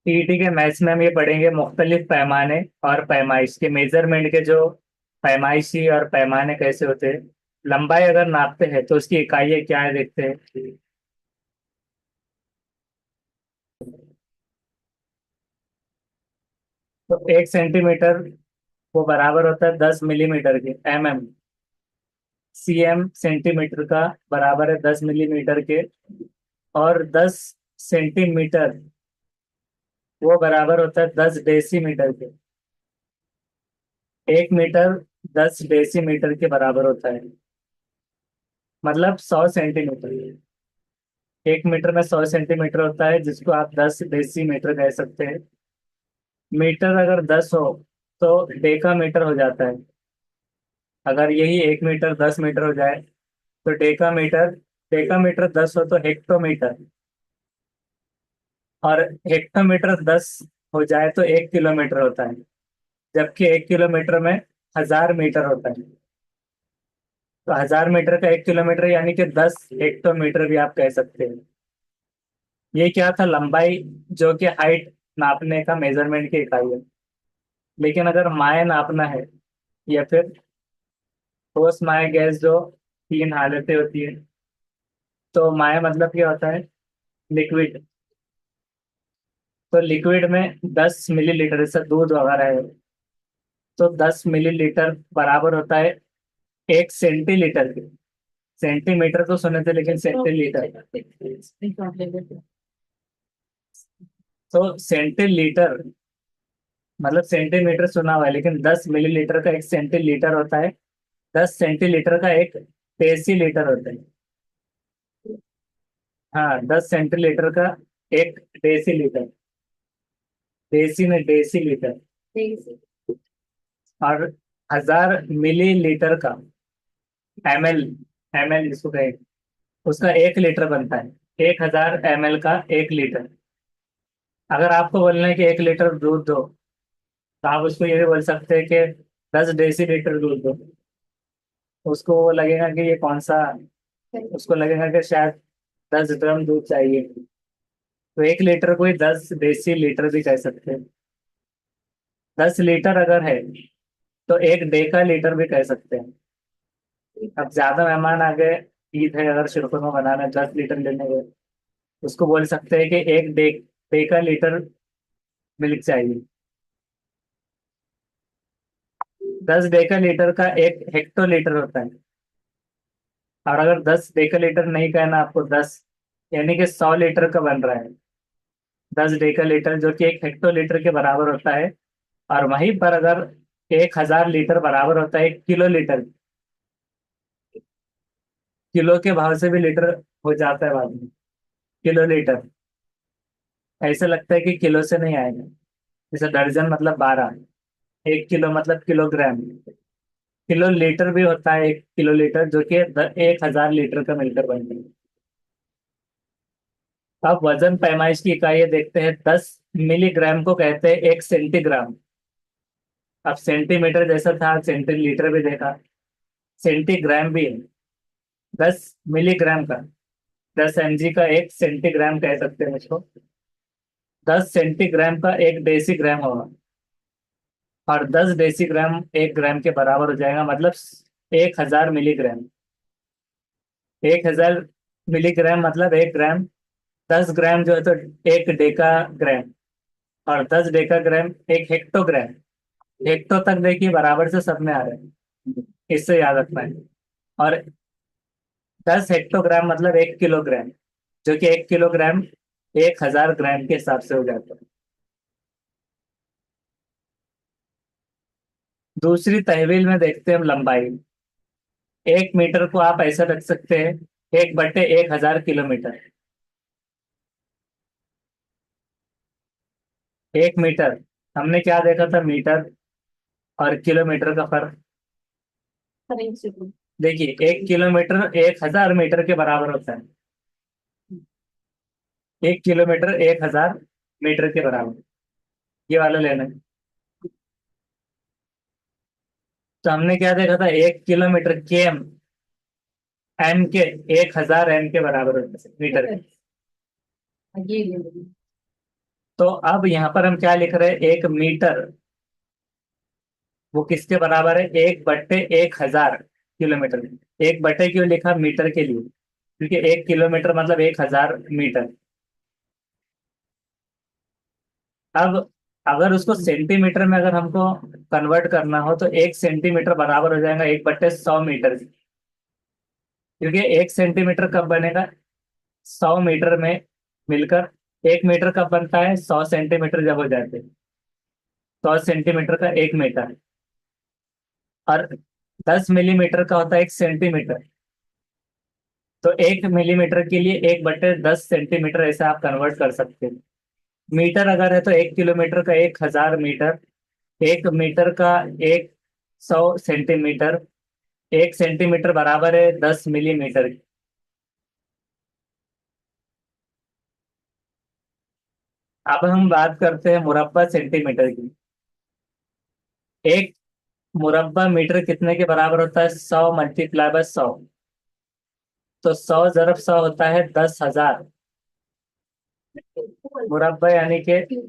ET के maths में हम ये पढ़ेंगे मुख्तलिफ पैमाने और पैमाइश के मेजरमेंट के जो पैमाइशी और पैमाने कैसे होते हैं। लंबाई अगर नापते हैं तो उसकी इकाइयाँ क्या है देखते हैं। तो 1 सेंटीमीटर वो बराबर होता है 10 मिलीमीटर के mm। सीएम सेंटीमीटर का बराबर है 10 मिलीमीटर के। और 10 सेंटीमीटर वो बराबर होता है 10 डेसीमीटर के। 1 मीटर 10 डेसीमीटर के बराबर होता है, मतलब 100 सेंटीमीटर। 1 मीटर में 100 सेंटीमीटर होता है, जिसको आप 10 डेसीमीटर कह सकते हैं। मीटर अगर 10 हो तो डेका मीटर हो जाता है। अगर यही 1 मीटर 10 मीटर हो जाए तो डेका मीटर। डेका मीटर 10 हो तो हेक्टोमीटर। और हेक्टोमीटर 10 हो जाए तो 1 किलोमीटर होता है। जबकि 1 किलोमीटर में 1000 मीटर होता है। तो 1000 मीटर का 1 किलोमीटर यानी कि 10 हेक्टोमीटर भी आप कह सकते हैं। ये क्या था, लंबाई, जो कि हाइट नापने का मेजरमेंट की इकाई है। लेकिन अगर माय नापना है, या फिर ठोस माय गैस, जो तीन हालतें होती है। तो माय मतलब क्या होता है, लिक्विड। तो लिक्विड में 10 मिलीलीटर, जैसे दूध वगैरह है, तो 10 मिलीलीटर बराबर होता है 1 सेंटीलीटर के। सेंटीमीटर तो सुने थे, लेकिन सेंटीलीटर। तो सेंटीलीटर मतलब सेंटीमीटर सुना हुआ है, लेकिन 10 मिलीलीटर का 1 सेंटीलीटर होता है। 10 सेंटीलीटर का 1 डेसीलीटर होता है। हाँ, 10 सेंटीलीटर का 1 डेसीलीटर। डेसी में डेसीलीटर। और 1000 मिलीलीटर का एमएल। एमएल जिसको कहें, उसका 1 लीटर बनता है। 1000 ml का 1 लीटर। अगर आपको बोलना है कि 1 लीटर दूध दो, तो आप उसको ये भी बोल सकते हैं कि 10 डेसीलीटर दूध दो। उसको वो लगेगा कि ये कौन सा, उसको लगेगा कि शायद 10 ड्रम दूध चाहिए। तो 1 लीटर को ही 10 डेसीलीटर भी कह सकते हैं। 10 लीटर अगर है तो 1 डेका लीटर भी कह सकते हैं। अब ज्यादा मेहमान आ गए, ईद है, अगर शिरकुरमा बनाना है, 10 लीटर लेने गए, उसको बोल सकते हैं कि 1 डेका लीटर मिल्क चाहिए। 10 डेका लीटर का 1 हेक्टोलीटर होता है। और अगर 10 डेका लीटर नहीं कहना आपको, 10 यानी कि 100 लीटर का बन रहा है। 10 डेका लीटर जो कि 1 हेक्टोलीटर के बराबर होता है। और वहीं पर अगर 1000 लीटर बराबर होता है 1 किलो लीटर। किलो के भाव से भी लीटर हो जाता है बाद में। किलो लीटर ऐसे लगता है कि किलो से नहीं आएगा। जैसे दर्जन मतलब 12। 1 किलो मतलब किलोग्राम। किलो लीटर भी होता है 1 किलो लीटर, जो कि 1000 लीटर का मिलकर बनता है। अब वजन पैमाइश की इकाई देखते हैं। 10 मिलीग्राम को कहते हैं 1 सेंटीग्राम। अब सेंटीमीटर जैसा था, सेंटीलीटर भी देखा, सेंटीग्राम भी है। 10 मिलीग्राम का, 10 mg का 1 सेंटीग्राम कह सकते हैं इसको। 10 सेंटीग्राम का 1 डेसीग्राम होगा। और 10 डेसीग्राम 1 ग्राम के बराबर हो जाएगा, मतलब 1000 मिलीग्राम। 1000 मिलीग्राम मतलब 1 ग्राम। 10 ग्राम जो है तो 1 डेका ग्राम। और 10 डेका ग्राम 1 हेक्टोग्राम। हेक्टो तक देखिए बराबर से सब में आ रहे हैं, इससे याद रखना है। और 10 हेक्टोग्राम मतलब 1 किलोग्राम, जो कि 1 किलोग्राम 1000 ग्राम के हिसाब से हो जाता है। दूसरी तहवील में देखते हैं हम लंबाई। 1 मीटर को आप ऐसा रख सकते हैं, 1/1000 किलोमीटर। 1 मीटर, हमने क्या देखा था, मीटर और किलोमीटर का फर्क। देखिए, 1 किलोमीटर 1000 मीटर के बराबर होता है। 1 किलोमीटर 1000 मीटर के बराबर, ये वाला लेना है। तो हमने क्या देखा था, 1 किलोमीटर के एम। एम के 1000 एम के बराबर होता है मीटर के। तो अब यहाँ पर हम क्या लिख रहे हैं, एक मीटर वो किसके बराबर है, 1/1000 किलोमीटर। 1/, क्यों लिखा मीटर के लिए, क्योंकि 1 किलोमीटर मतलब 1000 मीटर। अब अगर उसको सेंटीमीटर में अगर हमको कन्वर्ट करना हो तो 1 सेंटीमीटर बराबर हो जाएगा 1/100 मीटर, क्योंकि 1 सेंटीमीटर कब बनेगा, 100 मीटर में मिलकर। 1 मीटर कब बनता है, 100 सेंटीमीटर जब हो जाते हैं। 100 सेंटीमीटर का 1 मीटर। और 10 मिलीमीटर का होता है 1 सेंटीमीटर। तो 1 मिलीमीटर के लिए 1/10 सेंटीमीटर ऐसा आप कन्वर्ट कर सकते हैं। मीटर अगर है तो 1 किलोमीटर का 1000 मीटर। 1 मीटर का 100 सेंटीमीटर। 1 सेंटीमीटर बराबर है 10 मिलीमीटर। अब हम बात करते हैं मुरब्बा सेंटीमीटर की। एक मुरब्बा मीटर कितने के बराबर होता है, 100 × 100। तो 100 × 100 होता है 10,000 मुरब्बा, यानी कि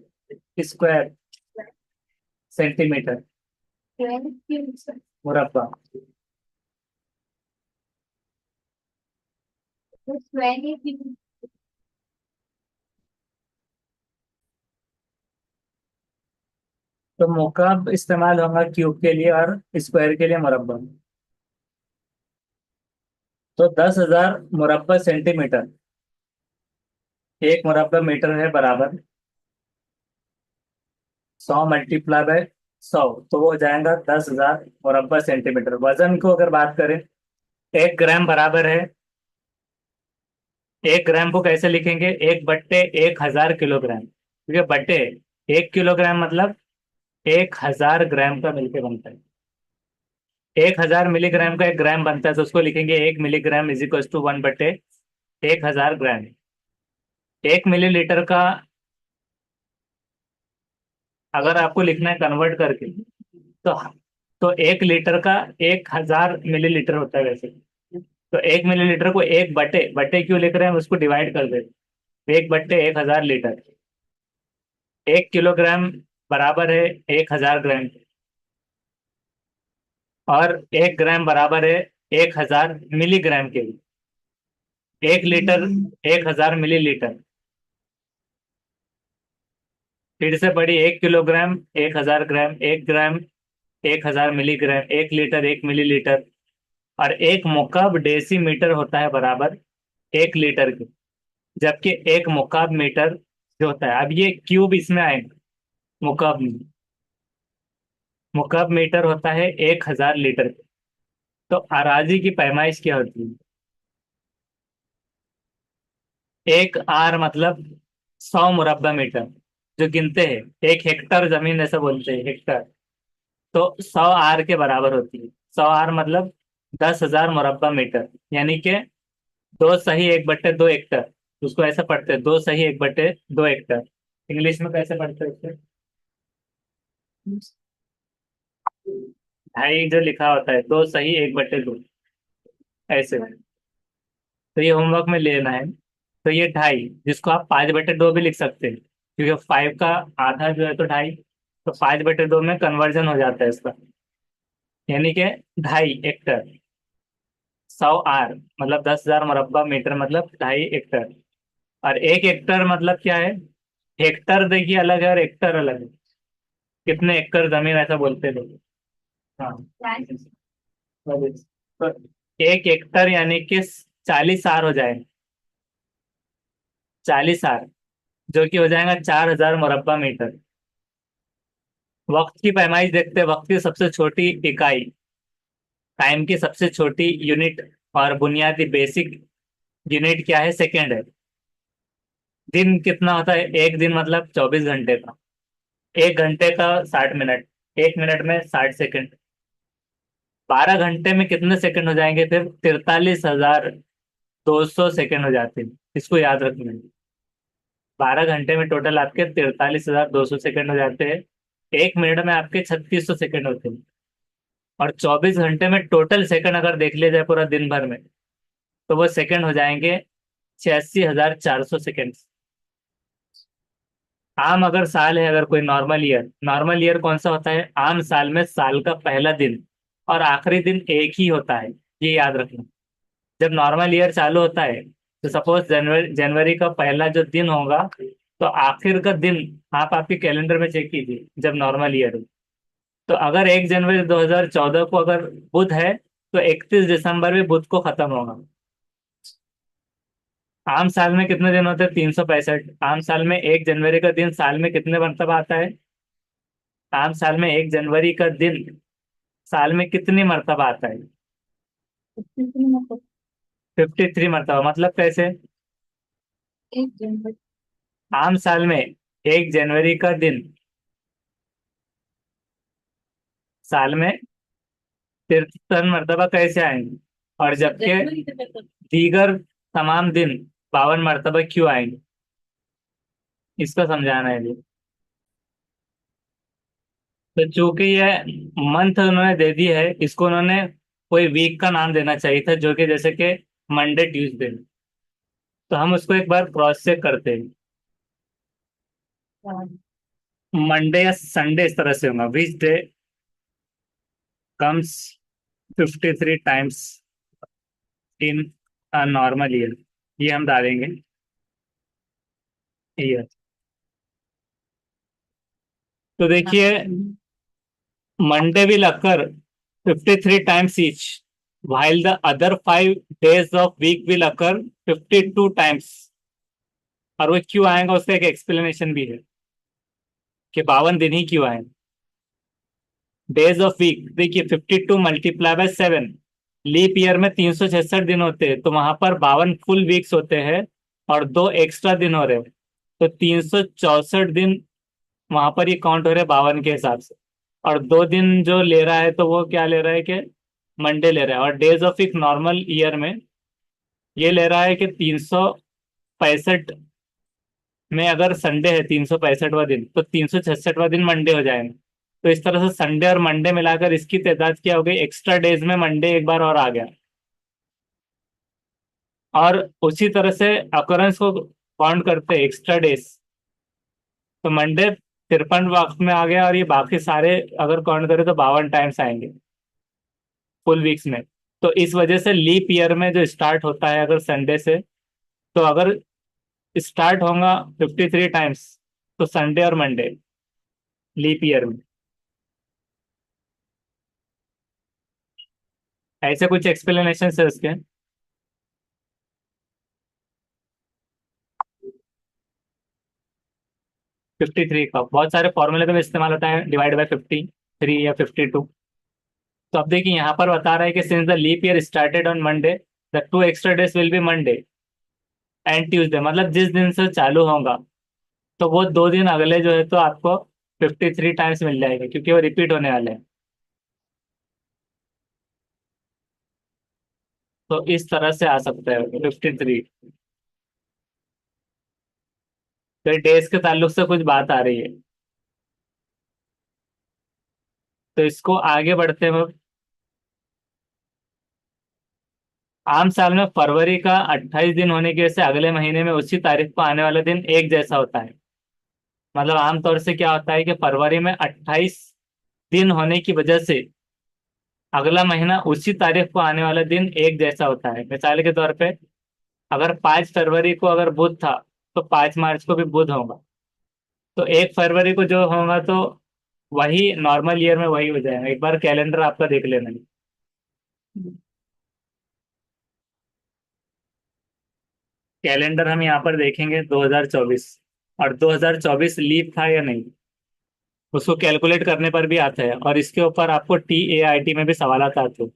स्क्वायर सेंटीमीटर मुरब्बा। तो मुकाब इस्तेमाल होगा क्यूब के लिए और स्क्वायर के लिए मुरब्बा। तो 10,000 मुरब्बा सेंटीमीटर एक मुरब्बा मीटर है बराबर 100 × 100, तो वो हो जाएगा 10,000 मुरब्बा सेंटीमीटर। वजन को अगर बात करें, 1 ग्राम बराबर है, 1 ग्राम को कैसे लिखेंगे, 1/1000 किलोग्राम, क्योंकि बटे 1 किलोग्राम मतलब 1,000 ग्राम का मिलके बनता है। 1,000 मिलीग्राम का 1 ग्राम बनता है, तो उसको लिखेंगे 1 milligram is equal to 1/1000 gram. 1 millilitre का अगर आपको लिखना है कन्वर्ट करके, तो 1 लीटर का 1,000 मिलीलीटर होता है वैसे। तो 1 मिलीलीटर को एक बटे बटे क्यों लिख रहे हैं, हम उसको डिवाइड कर देते, 1/1000 लीटर। 1 किलोग्राम बराबर है 1,000 ग्राम, और 1 ग्राम बराबर है 1,000 मिलीग्राम के। 1 लीटर 1,000 मिलीलीटर। फिर से पढ़ी, 1 किलोग्राम 1,000 ग्राम, 1 ग्राम 1,000 मिलीग्राम, 1 लीटर 1 मिलीलीटर। और एक मुकाब डेसीमीटर होता है बराबर 1 लीटर के। जबकि एक मुकाब मीटर जो होता है, अब ये क्यूब इसमें आएगा मुकाब में। मुकाब मीटर होता है 1,000 लीटर के। तो अराजी की पैमाइश क्या होती है, 1 आर मतलब 100 मुरब्बा मीटर, जो गिनते हैं 1 हेक्टर जमीन ऐसा बोलते हैं, हेक्टर। तो 100 आर के बराबर होती है। 100 आर मतलब 10,000 मुरब्बा मीटर, यानी कि 2 सही 1/2 हेक्टर। उसको ऐसा पढ़ते हैं, 2 सही 1/2 हेक्टर। इंग्लिश में कैसे पढ़ते हैं उसे, ढाई जो लिखा होता है, 2 सही 1/2, ऐसे। तो ये होमवर्क में लेना है। तो ये ढाई, जिसको आप 5/2 भी लिख सकते हैं, क्योंकि 5 का आधा जो है तो ढाई। तो 5/2 में कन्वर्जन हो जाता है इसका, यानी कि 2.5 हेक्टर। 100 आर मतलब 10,000 मुरब्बा मीटर मतलब 2.5 हेक्टर। और 1 हेक्टर मतलब क्या है, हेक्टर देखिए अलग है और हेक्टर अलग है। कितने एकड़ जमीन ऐसा बोलते हैं लोग। हाँ, तो 1 हेक्टर यानी कि 40 आर हो जाएगा। 40 आर, जो कि हो जाएगा 4,000 मुरब्बा मीटर। वक्त की पैमाइश देखते हैं, वक्त की सबसे छोटी इकाई, टाइम की सबसे छोटी यूनिट और बुनियादी बेसिक यूनिट क्या है, सेकेंड है। दिन कितना होता है, एक दिन मतलब 24 घंटे का। 1 घंटे का 60 मिनट, 1 मिनट में 60 सेकंड। 12 घंटे में कितने सेकंड हो जाएंगे, फिर 43,200 सेकंड हो जाते हैं। इसको याद रखना है। 12 घंटे में टोटल आपके 43,200 सेकंड हो जाते हैं। 1 मिनट में आपके 3,600 सेकंड होते हैं। और 24 घंटे में टोटल सेकंड अगर देख लिया जाए पूरा दिन भर में, तो वो सेकंड हो जाएंगे 86,400 सेकंड। आम अगर साल है, अगर कोई नॉर्मल ईयर कौन सा होता है? आम साल में साल का पहला दिन और आखिरी दिन एक ही होता है, ये याद रखना। जब नॉर्मल ईयर चालू होता है तो सपोज जनवरी जनवरी का पहला जो दिन होगा, तो आखिर का दिन आप आपके कैलेंडर में चेक कीजिए जब नॉर्मल ईयर हो। तो अगर 1 जनवरी 2014 को अगर बुध है, तो 31 दिसंबर में बुध को खत्म होगा। आम साल में कितने दिन होते हैं? 365। आम साल में 1 जनवरी का दिन साल में कितने मरतबा आता है? आम साल में 1 जनवरी का दिन साल में कितनी मरतबा आता है? 53 मरतबा। मतलब कैसे? 1 जनवरी, आम साल में 1 जनवरी का दिन साल में 53 मरतबा कैसे आएंगे? और जबकि दीगर तमाम दिन 52 मरतबा क्यों आएंगे? इसको समझाना है जी। तो चूंकि ये मंथ उन्होंने दे दी है, इसको उन्होंने कोई वीक का नाम देना चाहिए था, जो कि जैसे कि मंडे ट्यूसडे। तो हम उसको एक बार क्रॉस चेक करते हैं। मंडे या संडे इस तरह से होगा, which day comes 53 times in a normal year. ये हम डालेंगे ईयर। तो देखिए, Monday will occur 53 times each, while the other 5 days of week will occur 52 times. और वो क्यों आएगा उसका एक एक्सप्लेनेशन भी है कि 52 दिन ही क्यों आए। डेज ऑफ वीक देखिए, 52 × 7, लीप ईयर में 366 दिन होते हैं, तो वहां पर 52 फुल वीक्स होते हैं और 2 एक्स्ट्रा दिन हो रहे हैं। तो 364 दिन वहां पर ये काउंट हो रहे हैं 52 के हिसाब से। और 2 दिन जो ले रहा है तो वो क्या ले रहा है कि मंडे ले रहा है। और days of week normal year में ये ले रहा है कि 365 में अगर संडे है 365वां दिन, तो 366वां दिन मंडे हो जाएगा। तो इस तरह से संडे और मंडे मिलाकर इसकी तादाद क्या हो गई? एक्स्ट्रा डेज में मंडे एक बार और आ गया। और उसी तरह से अकरेंस को काउंट करते हैं एक्स्ट्रा डेज, तो मंडे 53 वक्त में आ गया, और ये बाकी सारे अगर काउंट करें तो 52 टाइम्स आएंगे फुल वीक्स में। तो इस वजह से लीप ईयर में जो स्टार्ट होता है अगर संडे से, तो अगर स्टार्ट होगा 53 टाइम्स, तो संडे और मंडे लीप ईयर में। ऐसे कुछ एक्सप्लेनेशन है उसके। 53 का बहुत सारे फॉर्मूले में इस्तेमाल होता है, डिवाइड बाय 53 या 52। तो अब देखिए यहाँ पर बता रहा है कि since the leap year started on Monday, the 2 extra days will be Monday and Tuesday. मतलब जिस दिन से चालू होगा, तो वो 2 दिन अगले जो है तो आपको 53 टाइम्स मिल जाएंगे, क्योंकि वो रिपीट होने वाले हैं। तो इस तरह से आ सकता है 53। तो डेज के ताल्लुक से कुछ बात आ रही है, तो इसको आगे बढ़ते हैं। आम साल में फरवरी का 28 दिन होने की वजह से अगले महीने में उसी तारीख को आने वाला दिन एक जैसा होता है। मतलब आमतौर से क्या होता है कि फरवरी में 28 दिन होने की वजह से अगला महीना उसी तारीख को आने वाला दिन एक जैसा होता है। मिसाल के तौर पे, अगर 5 फरवरी को अगर बुध था, तो 5 मार्च को भी बुध होगा। तो 1 फरवरी को जो होगा, तो वही नॉर्मल ईयर में वही हो जाएगा। एक बार कैलेंडर आपका देख लेना। कैलेंडर हम यहाँ पर देखेंगे 2024, और 2024 लीप था या नहीं, उसको कैलकुलेट करने पर भी आता है। और इसके ऊपर आपको TAIT में भी सवाल आते हैं।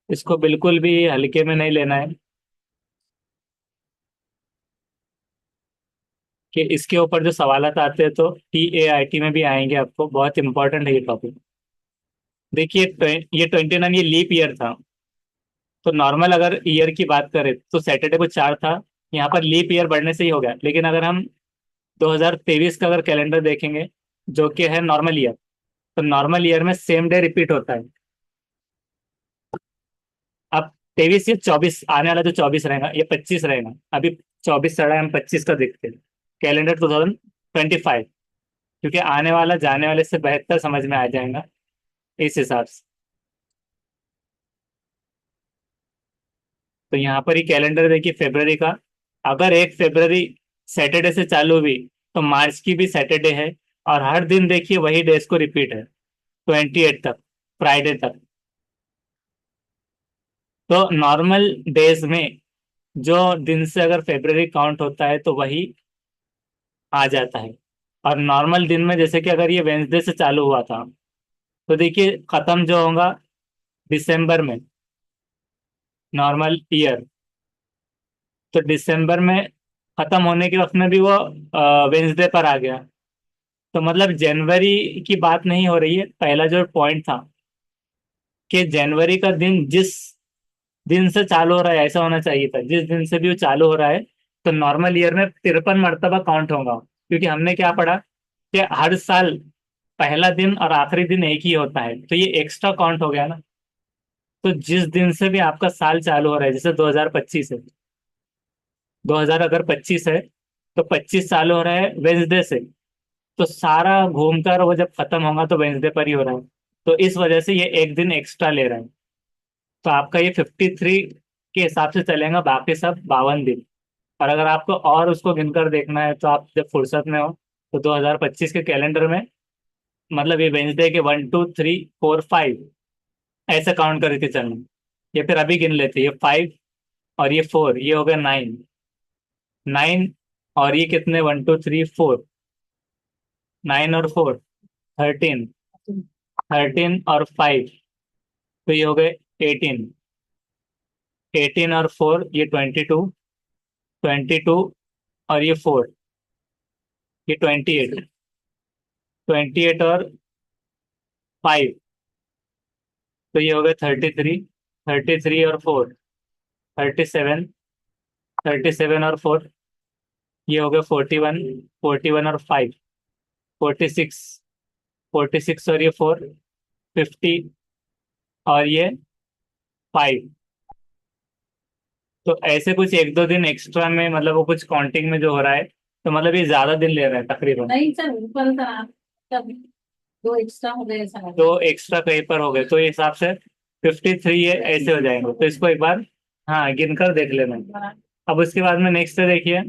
इसको बिल्कुल भी हल्के में नहीं लेना है, कि इसके ऊपर जो सवाल आते हैं तो TAIT में भी आएंगे आपको। बहुत इंपॉर्टेंट है ये टॉपिक। देखिए, ये 29 ये लीप ईयर था। तो नॉर्मल अगर ईयर की बात करें तो सैटरडे को 4 था, यहाँ पर लीप ईयर बढ़ने से ही हो गया। लेकिन अगर हम 2023 का अगर कैलेंडर देखेंगे, जो कि है नॉर्मल ईयर, तो नॉर्मल ईयर में सेम डे रिपीट होता है। अब 23 या 24 आने वाला जो 24 रहेगा, ये 25 रहेगा। अभी 24 चढ़ा है, हम 25 का देखते हैं। कैलेंडर 2025, क्योंकि आने वाला जाने वाले से बेहतर समझ में आ जाएगा इस हिसाब से। तो यहाँ पर ही कैलेंडर देखिए फरवरी का, अगर 1 फरवरी सैटरडे से चालू हुई तो मार्च की भी सैटरडे है, और हर दिन देखिए वही डेज को रिपीट है, 28 तक, फ्राइडे तक। तो नॉर्मल डेज में जो दिन से अगर फरवरी काउंट होता है तो वही आ जाता है। और नॉर्मल दिन में जैसे कि अगर ये वेंसडे से चालू हुआ था, तो देखिए खत्म जो होगा दिसंबर में, नॉर्मल ईयर, तो दिसंबर में खत्म होने के वक्त में भी वो वेंसडे पर आ गया। तो मतलब जनवरी की बात नहीं हो रही है, पहला जो पॉइंट था कि जनवरी का दिन जिस दिन से चालू हो रहा है ऐसा होना चाहिए था, जिस दिन से भी वो चालू हो रहा है तो नॉर्मल ईयर में 53 मरतबा काउंट होगा। क्योंकि हमने क्या पढ़ा कि हर साल पहला दिन और आखिरी दिन एक ही होता है, तो ये एक्स्ट्रा काउंट हो गया ना। तो जिस दिन से भी आपका साल चालू हो रहा है, जैसे 2025 है, 2000 अगर 25 है, तो 25 चालू हो रहा है वेंसडे से, तो सारा घूमकर वो जब खत्म होगा तो वेंसडे पर ही हो रहा है। तो इस वजह से ये एक दिन एक्स्ट्रा ले रहा है। तो आपका ये 53 के हिसाब से चलेगा, बाकी सब 52 दिन। और अगर आपको और उसको गिनकर देखना है तो आप जब फुर्सत में हो तो 2025 के कैलेंडर में, मतलब ये वेंसडे के 1 2 3 4 5 ऐसे काउंट करके चलना। या फिर अभी गिन लेते हैं, ये 5 और ये 4, ये हो गया 9, 9, और ये कितने, 1 2 3 4, 9 और 4, 13, 13 और 5, तो ये हो गए 18, 18 और 4 ये 22, 22 और ये 4 ये 28, 28 और 5, तो ये हो गए 33, 33 और 4 37, 37 और 4 ये हो गए 41, 41 और 5 46, 46 और ये 4 50 और ये 5। तो ऐसे कुछ 1 2 दिन एक्स्ट्रा में, मतलब वो कुछ काउंटिंग में जो हो रहा है, तो मतलब ये ज्यादा दिन ले रहा है तकरीबन। नहीं सर, ऊपर सर तब दो एक्स्ट्रा हो गए सर। तो एक्स्ट्रा कहीं पर हो गए तो ये हिसाब से 53 ये ऐसे हो जाएंगे, तो इसको एक बार हाँ गिनकर देख लेना। अब उसके बाद में नेक्स्ट देखिए,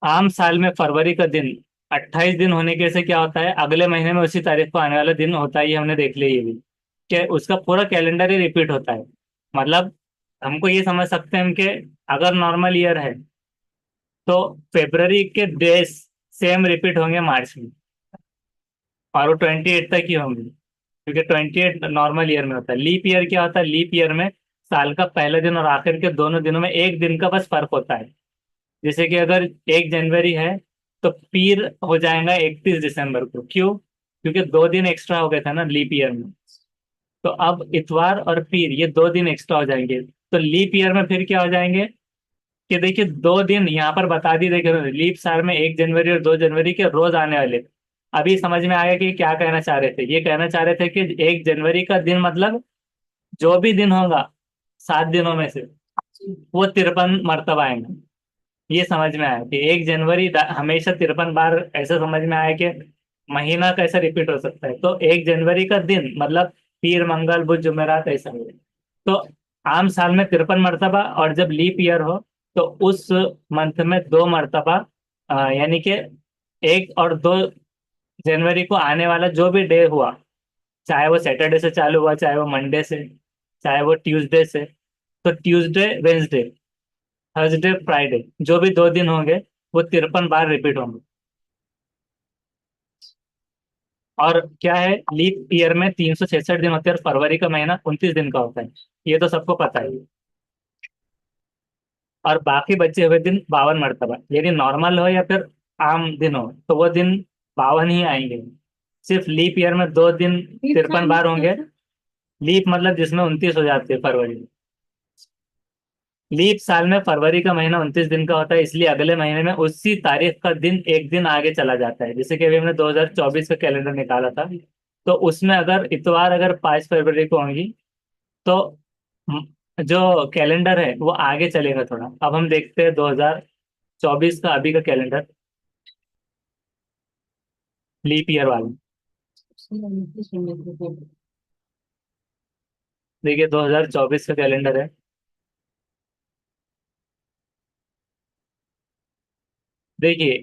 आम साल में फरवरी का दिन 28 दिन होने के से क्या होता है, अगले महीने में उसी तारीख को आने वाला दिन होता है, ये हमने देख लिया ये भी, कि उसका पूरा कैलेंडर ही रिपीट होता है। मतलब हमको ये समझ सकते हैं हम कि अगर नॉर्मल ईयर है तो फेब्रवरी के डेज सेम रिपीट होंगे मार्च में, और वो 28 तक ही होंगे, क्योंकि 28 नॉर्मल ईयर में होता है। लीप ईयर क्या होता है, लीप ईयर में साल का पहला दिन और आखिर के दोनों दिनों में एक दिन का बस फर्क होता है। जैसे कि अगर 1 जनवरी है तो पीर हो जाएगा 31 दिसंबर को, क्यों, क्योंकि 2 दिन एक्स्ट्रा हो गए थे ना लीप ईयर में। तो अब इतवार और पीर ये 2 दिन एक्स्ट्रा हो जाएंगे, तो लीप ईयर में फिर क्या हो जाएंगे कि देखिए 2 दिन यहाँ पर बता दी, देखिए लीप साल में 1 जनवरी और 2 जनवरी के रोज आने वाले। अभी समझ में आया कि क्या कहना चाह रहे थे, ये कहना चाह रहे थे कि 1 जनवरी का दिन मतलब जो भी दिन होगा 7 दिनों में से वो 53 मरतबा आएंगे। ये समझ में आया कि 1 जनवरी हमेशा 53 बार, ऐसा समझ में आया कि महीना कैसे रिपीट हो सकता है, तो 1 जनवरी का दिन मतलब पीर मंगल बुध जुमेरात ऐसा है। तो आम साल में 53 मरतबा, और जब लीप ईयर हो तो उस मंथ में 2 मरतबा, यानी कि 1 और 2 जनवरी को आने वाला जो भी डे हुआ, चाहे वो सैटरडे से चालू हुआ, चाहे वो मंडे से, चाहे वो ट्यूसडे से, तो ट्यूसडे वेंसडे थर्सडे फ्राइडे जो भी 2 दिन होंगे वो 53 बार रिपीट होंगे। और क्या है, लीप ईयर में 366 दिन होते हैं और फरवरी का महीना 29 दिन का होता है, ये तो सबको पता है। और बाकी बचे हुए दिन 52 मरतबा, यदि नॉर्मल हो या फिर आम दिन हो तो वो दिन 52 ही आएंगे। सिर्फ लीप ईयर में 2 दिन 53 बार होंगे। लीप मतलब जिसमें 29 हो जाती है फरवरी में। लीप साल में फरवरी का महीना 29 दिन का होता है, इसलिए अगले महीने में उसी तारीख का दिन एक दिन आगे चला जाता है। जैसे कि अभी हमने 2024 का कैलेंडर निकाला था, तो उसमें अगर इतवार अगर 5 फरवरी को होंगी तो जो कैलेंडर है वो आगे चलेगा थोड़ा। अब हम देखते हैं 2024 का अभी का कैलेंडर। लीप ईयर वाला। देखिए 2024 का कैलेंडर है। देखिए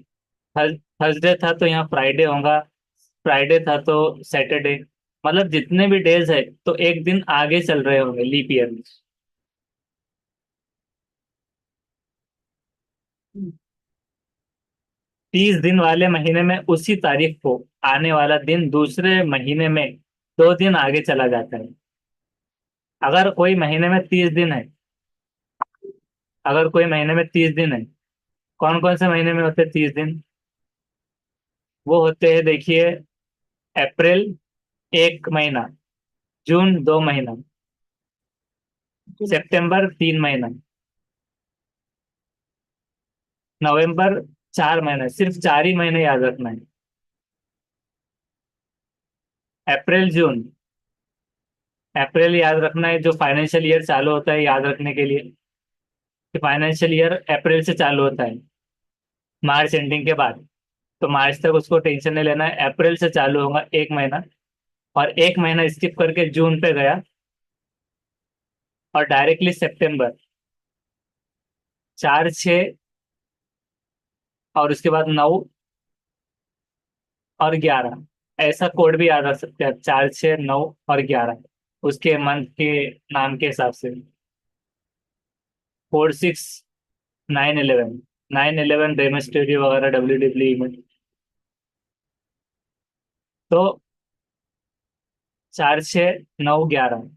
थर्सडे था तो यहाँ फ्राइडे होगा, फ्राइडे था तो सैटरडे, मतलब जितने भी डेज है तो एक दिन आगे चल रहे होंगे लीप ईयर में। 30 दिन वाले महीने में उसी तारीख को आने वाला दिन दूसरे महीने में 2 दिन आगे चला जाता है। अगर कोई महीने में 30 दिन है, अगर कोई महीने में 30 दिन है, कौन कौन से महीने में होते हैं 30 दिन? वो होते हैं, देखिए, अप्रैल 1 महीना, जून 2 महीना, सितंबर 3 महीना, नवंबर 4 महीना, सिर्फ 4 ही महीने याद रखना है। अप्रैल जून, अप्रैल याद रखना है, जो फाइनेंशियल ईयर चालू होता है याद रखने के लिए, कि फाइनेंशियल ईयर अप्रैल से चालू होता है, मार्च एंडिंग के बाद। तो मार्च तक उसको टेंशन नहीं लेना है, अप्रैल से चालू होगा 1 महीना, और 1 महीना स्किप करके जून पे गया, और डायरेक्टली सितंबर, 4 6, और उसके बाद 9 और 11। ऐसा कोड भी याद रख सकते हैं, 4 6 9 और 11, उसके मंथ के नाम के हिसाब से। 4 6 9 11, 9 11 रेमस्टेरियो वगैरह WWE में। तो 4 6 9 11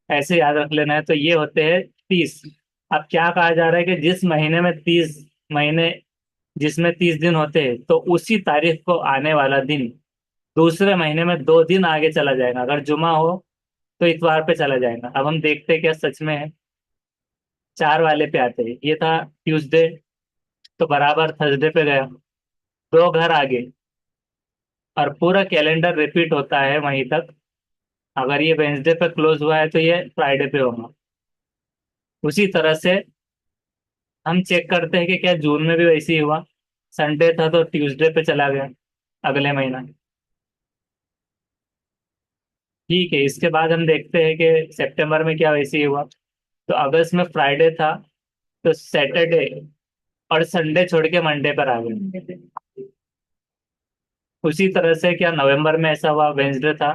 ऐसे याद रख लेना है, तो ये होते हैं 30। अब क्या कहा जा रहा है कि जिस महीने में 30 महीने, जिसमें 30 दिन होते हैं, तो उसी तारीख को आने वाला दिन दूसरे महीने में 2 दिन आगे चला जाएगा। अगर जुमा हो तो इतवार पे चला जाएगा। अब हम देखते हैं क्या सच में है। 4 वाले पे आते हैं, ये था ट्यूसडे, तो बराबर थर्सडे पे गया, 2 घर आगे, और पूरा कैलेंडर रिपीट होता है वहीं तक। अगर ये वेंसडे पे क्लोज हुआ है तो ये फ्राइडे पे होगा। उसी तरह से हम चेक करते हैं कि क्या जून में भी वैसे ही हुआ। संडे था तो ट्यूसडे पे चला गया अगले महीना। ठीक है, इसके बाद हम देखते हैं कि सितंबर में क्या वैसे ही हुआ। तो अगस्त में फ्राइडे था तो सैटरडे और संडे छोड़ के मंडे पर आ गए। उसी तरह से क्या नवंबर में ऐसा हुआ, वेंसडे था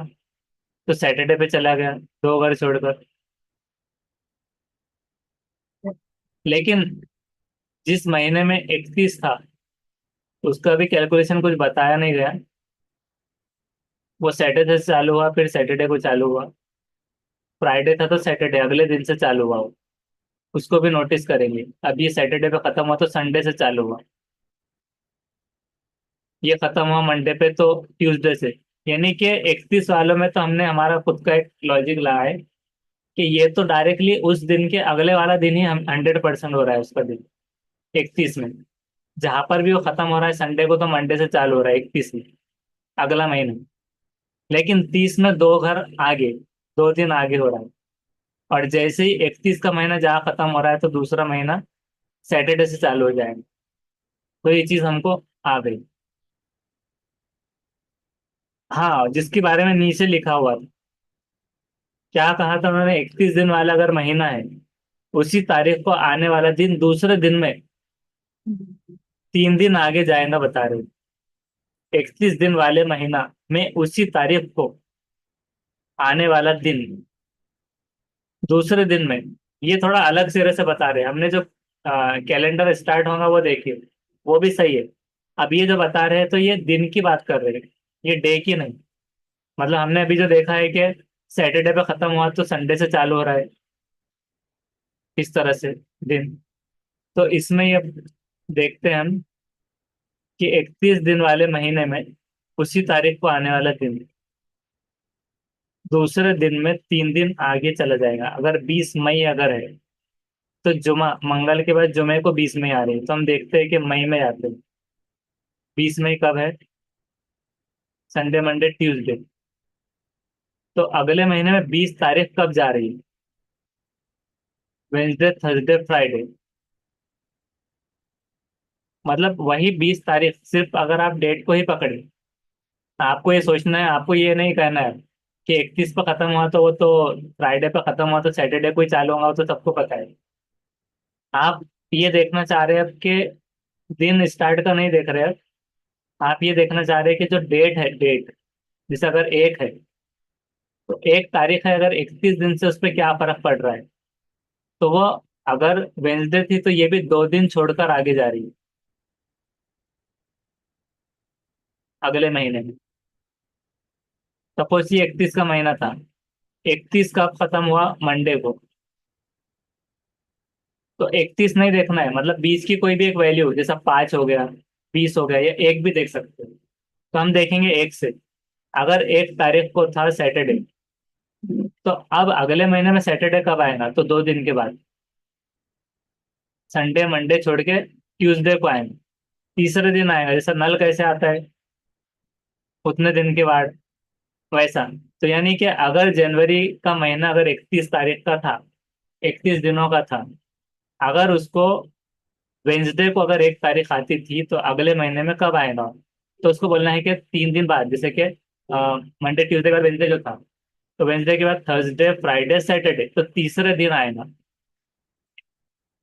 तो सैटरडे पे चला गया, 2 घर छोड़कर। लेकिन जिस महीने में 31 था उसका भी कैलकुलेशन कुछ बताया नहीं गया। वो सैटरडे से चालू हुआ, फिर सैटरडे को चालू हुआ। फ्राइडे था तो सैटरडे अगले दिन से चालू हुआ वो, उसको भी नोटिस करेंगे। अब ये सैटरडे पे खत्म हुआ तो संडे से चालू हुआ, ये खत्म हुआ मंडे पे तो ट्यूसडे से। यानी कि 31 वालों में तो हमने हमारा खुद का एक लॉजिक लगाया है कि ये तो डायरेक्टली उस दिन के अगले वाला दिन ही हम 100% हो रहा है उसका दिन, 31 में। जहां पर भी वो खत्म हो रहा है संडे को, तो मंडे से चालू हो रहा है 31 में, अगला महीना। लेकिन 30 में 2 घर आगे, 2 दिन आगे हो रहा है। और जैसे ही 31 का महीना जहाँ खत्म हो रहा है तो दूसरा महीना सैटरडे से चालू हो जाएगा। तो ये चीज हमको आ गई। हाँ, जिसके बारे में नीचे लिखा हुआ था, क्या कहा था उन्होंने, 31 दिन वाला अगर महीना है, उसी तारीख को आने वाला दिन दूसरे दिन में 3 दिन आगे जाएगा, बता रहे। 31 दिन वाले महीना में उसी तारीख को आने वाला दिन दूसरे दिन में, ये थोड़ा अलग सिरे से बता रहे हैं। हमने जो कैलेंडर स्टार्ट होगा वो देखिए, वो भी सही है। अब ये जो बता रहे हैं तो ये दिन की बात कर रहे हैं, ये डे की नहीं। मतलब हमने अभी जो देखा है कि सैटरडे पे खत्म हुआ तो संडे से चालू हो रहा है, इस तरह से दिन। तो इसमें ये देखते हैं हम कि 31 दिन वाले महीने में उसी तारीख को आने वाला दिन दूसरे दिन में 3 दिन आगे चला जाएगा। अगर 20 मई अगर है तो जुमा, मंगल के बाद जुमे को 20 मई आ रही है, तो हम देखते हैं कि मई में आते हैं। 20 मई कब है? Sunday Monday Tuesday. तो अगले महीने में 20 तारीख कब जा रही है? Wednesday Thursday Friday. मतलब वही 20 तारीख, सिर्फ अगर आप डेट को ही पकड़े, आपको ये सोचना है, आपको ये नहीं कहना है कि 31 पे खत्म हुआ तो वो तो फ्राइडे पे खत्म हुआ तो सैटरडे को ही चालू होगा, वो तो सबको पता है। आप ये देखना चाह रहे हैं कि दिन स्टार्ट का नहीं देख रहे हैं, आप ये देखना चाह रहे हैं कि जो डेट है, डेट जैसे अगर एक है तो एक तारीख है, अगर 31 दिन से उस पर क्या फर्क पड़ रहा है। तो वो अगर वेंसडे थी तो ये भी 2 दिन छोड़कर आगे जा रही है अगले महीने में। सपोज ये 31 का महीना था, 31 कब खत्म हुआ, मंडे को। तो 31 नहीं देखना है, मतलब 20 की कोई भी एक वैल्यू जैसा 5 हो गया, 20 हो गया, या एक भी देख सकते हो। तो हम देखेंगे एक से। अगर 1 तारीख को था सैटरडे, तो अब अगले महीने में सैटरडे कब आएगा, तो 2 दिन के बाद। संडे मंडे छोड़ के ट्यूसडे को आएगा, तीसरे दिन आएगा, जैसा नल कैसे आता है उतने दिन के बाद, वैसा। तो यानी कि अगर जनवरी का महीना अगर 31 तारीख का था, 31 दिनों का था, अगर उसको वेंसडे को अगर 1 तारीख आती थी तो अगले महीने में कब आएगा। तो उसको बोलना है कि 3 दिन बाद, जैसे कि मंडे ट्यूसडे के बाद वेंसडे जो था, तो वेंसडे के बाद थर्सडे फ्राइडे सैटरडे, तो तीसरे दिन आएगा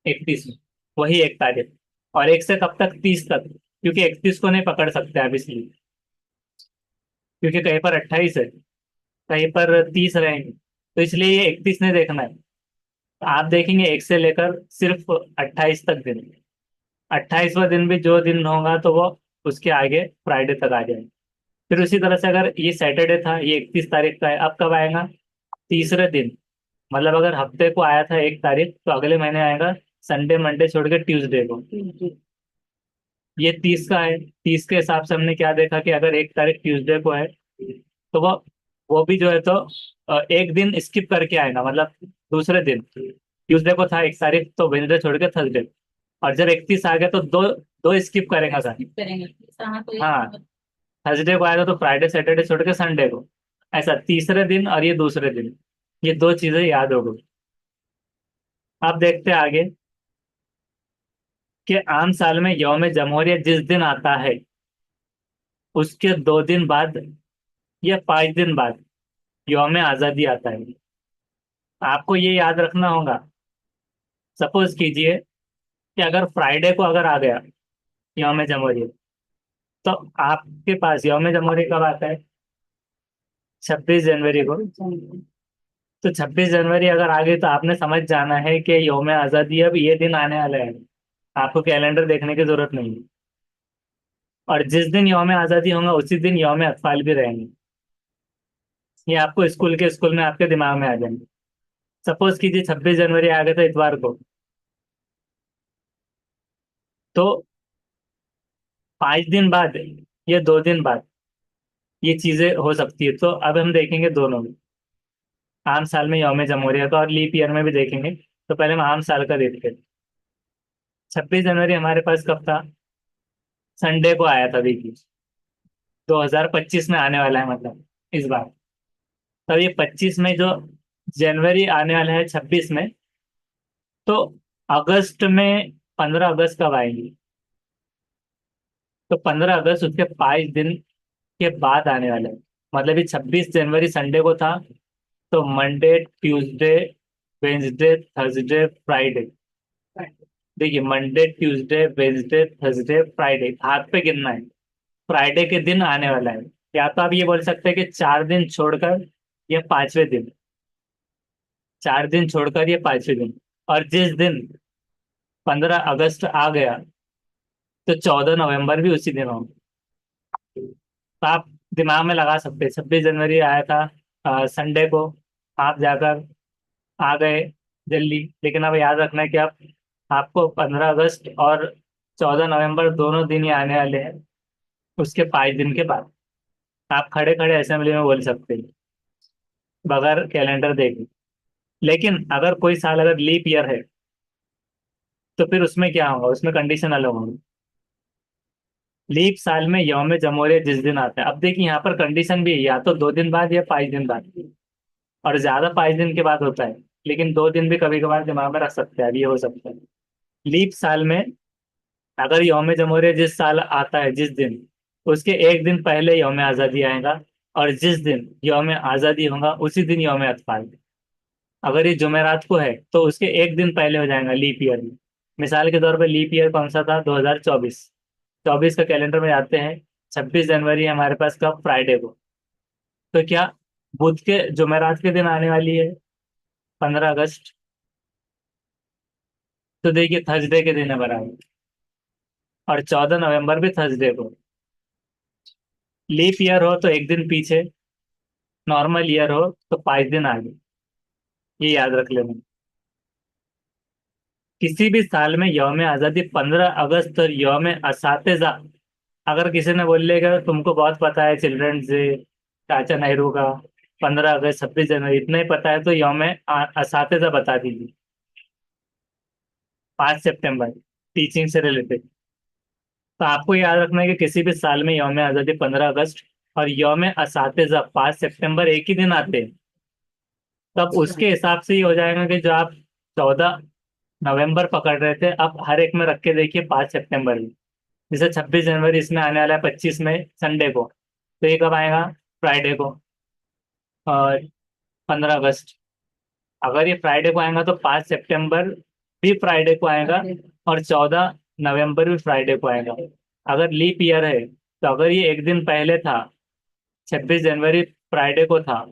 31 में, वही 1 तारीख। और एक से कब तक, 30 तक, क्योंकि 31 को नहीं पकड़ सकते आप इसलिए, क्योंकि कहीं पर 28 है, कहीं पर 30 रहेंगे, तो इसलिए ये 31 नहीं देखना है। तो आप देखेंगे एक से लेकर सिर्फ 28 तक दिन, 28वां दिन भी जो दिन होगा तो वो उसके आगे फ्राइडे तक आ जाएगा। फिर उसी तरह से अगर ये सैटरडे था, ये 31 तारीख का है, अब कब आएगा, तीसरे दिन। मतलब अगर हफ्ते को आया था 1 तारीख, तो अगले महीने आएगा संडे मंडे छोड़ के ट्यूसडे को। ये 30 का है, 30 के हिसाब से हमने क्या देखा कि अगर 1 तारीख ट्यूसडे को है, तो वो भी जो है तो एक दिन स्किप करके आएगा, मतलब दूसरे दिन। ट्यूसडे को था 1 तारीख, तो वेडनेसडे छोड़ के थर्सडे। और जब 31 आ गया तो दो दो स्किप करेगा सर। skip करेंगे। हाँ तो हाँ, थर्सडे को आएगा तो फ्राइडे सैटरडे छोड़ के संडे को, ऐसा तीसरे दिन और ये दूसरे दिन, ये दो चीजें याद हो गई। अब देखते हैं आगे कि आम साल में यौम जमहूरियत जिस दिन आता है उसके 2 दिन बाद या 5 दिन बाद यौम आज़ादी आता है। आपको ये याद रखना होगा। सपोज कीजिए कि अगर फ्राइडे को अगर आ गया यौम जमहूरियत, तो आपके पास यौम जमहूरियत कब आता है, 26 जनवरी को। तो 26 जनवरी अगर आ गई तो आपने समझ जाना है कि यौम आज़ादी अब ये दिन आने वाला है। आपको कैलेंडर देखने की जरूरत नहीं है। और जिस दिन यौम आज़ादी होगा उसी दिन यौम अतफाल भी रहेंगे। ये आपको स्कूल में आपके दिमाग में आ जाएंगे। सपोज कीजिए 26 जनवरी आ गया था इतवार को, तो 5 दिन बाद या 2 दिन बाद ये चीजें हो सकती है। तो अब हम देखेंगे दोनों में, आम साल में यौम जमहूरियत और लीप ईयर में भी देखेंगे। तो पहले हम आम साल का देखते हैं। 26 जनवरी हमारे पास कब था, संडे को आया था, देखिए 2025 में आने वाला है, मतलब इस बार। तो ये 25 में जो जनवरी आने वाला है 26 में, तो अगस्त में 15 अगस्त कब आएंगी, तो 15 अगस्त उसके 5 दिन के बाद आने वाला है। मतलब ये 26 जनवरी संडे को था, तो Monday Tuesday Wednesday Thursday Friday. देखिए Monday Tuesday Wednesday Thursday Friday, हाथ पे गिनना है, फ्राइडे के दिन आने वाला है। या तो आप ये बोल सकते हैं कि 4 दिन छोड़कर ये 5वें दिन, 4 दिन छोड़कर ये 5वें दिन। और जिस दिन 15 अगस्त आ गया तो 14 नवंबर भी उसी दिन होगा। तो आप दिमाग में लगा सकते हैं 26 जनवरी आया था संडे को, आप जाकर आ गए जल्दी। लेकिन अब याद रखना है कि आप, आपको 15 अगस्त और 14 नवंबर दोनों दिन ही आने वाले हैं उसके 5 दिन के बाद। आप खड़े खड़े असेंबली में बोल सकते हैं बगैर कैलेंडर देखे। लेकिन अगर कोई साल अगर लीप ईयर है तो फिर उसमें क्या होगा, उसमें कंडीशन अलग होगी। लीप साल में यौम जमहूरियत जिस दिन आता है, अब देखिए यहाँ पर कंडीशन भी है, या तो 2 दिन बाद या 5 दिन बाद, और ज्यादा 5 दिन के बाद होता है। लेकिन 2 दिन भी कभी कभार दिमाग में रख सकते हैं, अब ये हो सकता है। लीप साल में अगर यौम जमहूरियत जिस साल आता है जिस दिन, उसके एक दिन पहले यौम आज़ादी आएगा, और जिस दिन यौम आज़ादी होगा उसी दिन यौम अतफाल। अगर ये जुमेरात को है तो उसके एक दिन पहले हो जाएगा लीप ईयर में। मिसाल के तौर पे लीप ईयर कौन सा था, 2024। 24 का कैलेंडर में आते हैं, 26 जनवरी हमारे पास कब, फ्राइडे को। तो क्या बुध के जुमेरात के दिन आने वाली है, 15 अगस्त। तो देखिए थर्सडे के दिन है बराबर, और 14 नवंबर भी थर्सडे को। लीप ईयर हो तो एक दिन पीछे, नॉर्मल ईयर हो तो 5 दिन आगे। ये याद रख लेना। किसी भी साल में यौम आज़ादी 15 अगस्त और यौम असातिज़ा, अगर किसी ने बोल लेगा तुमको बहुत पता है चिल्ड्रंस डे, चाचा नेहरू का, 15 अगस्त, 26 जनवरी, इतना ही पता है, तो यौम असातिज़ा बता दीजिए। 5 सितंबर, टीचिंग से रिलेटेड। तो आपको याद रखना है कि किसी भी साल में यौम आज़ादी 15 अगस्त और यौम असातिज़ा 5 सितंबर एक ही दिन आते हैं। तब उसके हिसाब से ही हो जाएगा कि जो आप 14 नवंबर पकड़ रहे थे, अब हर एक में रख के देखिए 5 सितंबर में। जैसे 26 जनवरी इसमें आने वाला है 25 में, संडे को। तो ये कब आएगा, फ्राइडे को। और 15 अगस्त, अगर ये फ्राइडे को आएगा तो 5 सितंबर भी फ्राइडे को आएगा, और 14 नवंबर भी फ्राइडे को आएगा। अगर लीप ईयर है तो अगर ये एक दिन पहले था, 26 जनवरी फ्राइडे को था,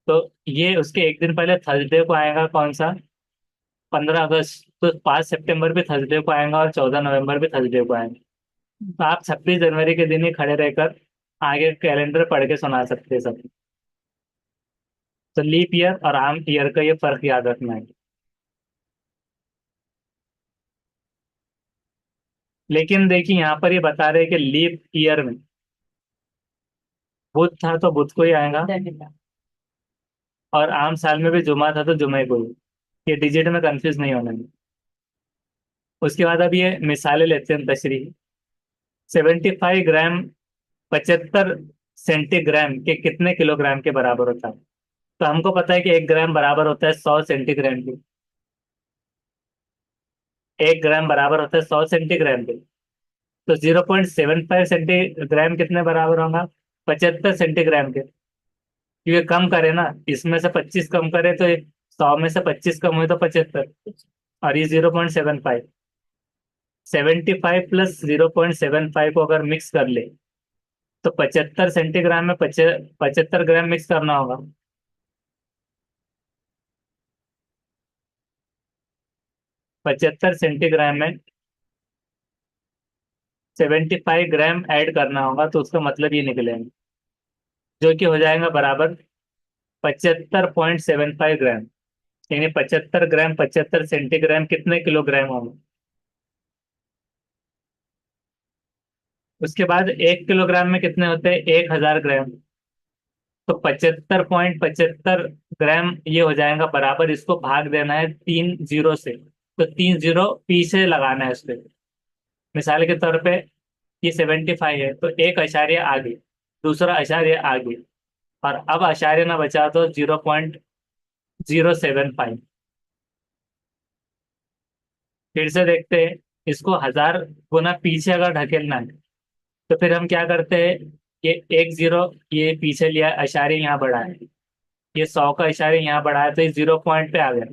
तो ये उसके एक दिन पहले थर्सडे को आएगा, कौन सा, 15 अगस्त। तो 5 सितंबर भी थर्सडे को आएगा और 14 नवंबर भी थर्सडे को आएगा। तो आप 26 जनवरी के दिन ही खड़े रहकर आगे कैलेंडर पढ़ के सुना सकते हैं सब। तो लीप ईयर और आम ईयर का ये फर्क याद रखना है। लेकिन देखिए यहाँ पर ये बता रहे हैं कि लीप ईयर में बुध था तो बुध को ही आएगा, और आम साल में भी जुमा था तो जुमे को ही। ये डिजिट में कंफ्यूज नहीं होना है। उसके बाद अब ये मिसालें लेते हैं तशरीह। 75 ग्राम 75 सेंटीग्राम के कितने किलोग्राम के बराबर होता है। तो हमको पता है कि 1 ग्राम बराबर होता है 100 सेंटीग्राम के। 1 ग्राम बराबर होता है 100 सेंटीग्राम के। तो 0.75 सेंटीग्राम कितने बराबर होगा, 75 सेंटीग्राम के। क्योंकि कम करे ना, इसमें से 25 कम करे तो 100 में से 25 कम हुए तो 75, और ये 0.75। 75 प्लस 0.75 को अगर मिक्स कर ले तो 75 सेंटीग्राम में 75 ग्राम मिक्स करना होगा। 75 सेंटीग्राम में 75 ग्राम ऐड करना होगा, तो उसका मतलब ये निकलेगा, जो कि हो जाएगा बराबर 75.75 ग्राम। यानी 75 ग्राम 75 सेंटीग्राम कितने किलोग्राम होगा। उसके बाद 1 किलोग्राम में कितने होते हैं, 1000 ग्राम। तो 75.75 ग्राम ये हो जाएगा बराबर, इसको भाग देना है 3 जीरो से। तो 3 जीरो पीछे लगाना है उसके। मिसाल के तौर पे ये 75 है तो एक आशार्य आगे, दूसरा आशार्य आगे, और अब आशार्य ना बचा तो 0.075। फिर से देखते हैं, इसको 1000 गुना पीछे अगर ढकेलना है तो फिर हम क्या करते हैं, ये 1 जीरो ये पीछे लिया, आशार्य यहाँ बढ़ा है, ये 100 का आशार्य यहाँ बढ़ा है, तो ये 0 पॉइंट पे आ गया।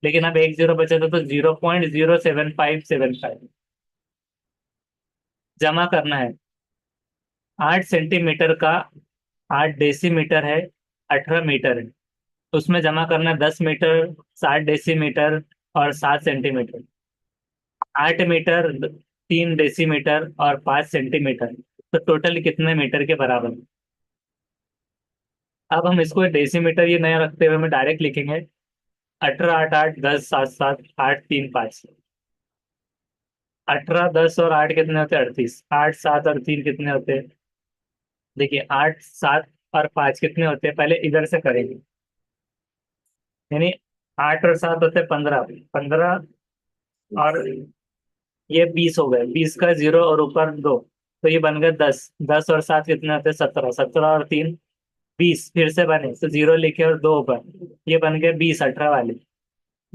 लेकिन अब 1 जीरो बचा था तो 0.07575 जमा करना है। 8 सेंटीमीटर का 8 डेसीमीटर है, 18 मीटर है। उसमें जमा करना है 10 मीटर, 60 डेसीमीटर और 7 सेंटीमीटर। 8 मीटर, 3 डेसीमीटर और 5 सेंटीमीटर, तो टोटल कितने मीटर के बराबर है? अब हम इसको डेसीमीटर ये नया रखते हुए हम डायरेक्ट लिखेंगे, 18 8 8 10 7 7 8 3 5। 18 10 और 8 कितने होते हैं, 38। 8 7 और 3 कितने होते हैं, देखिए 8 7 और 5 कितने होते हैं, पहले इधर से करेंगे। यानी 8 और 7 होते हैं 15, 15 और ये 20 हो गए, 20 का जीरो और ऊपर दो, तो ये बन गए 10। 10 और 7 कितने होते हैं, 17। 17 और 3 20, फिर से बने तो जीरो लिखे और दो ऊपर, ये बन गए 20, 18 वाले।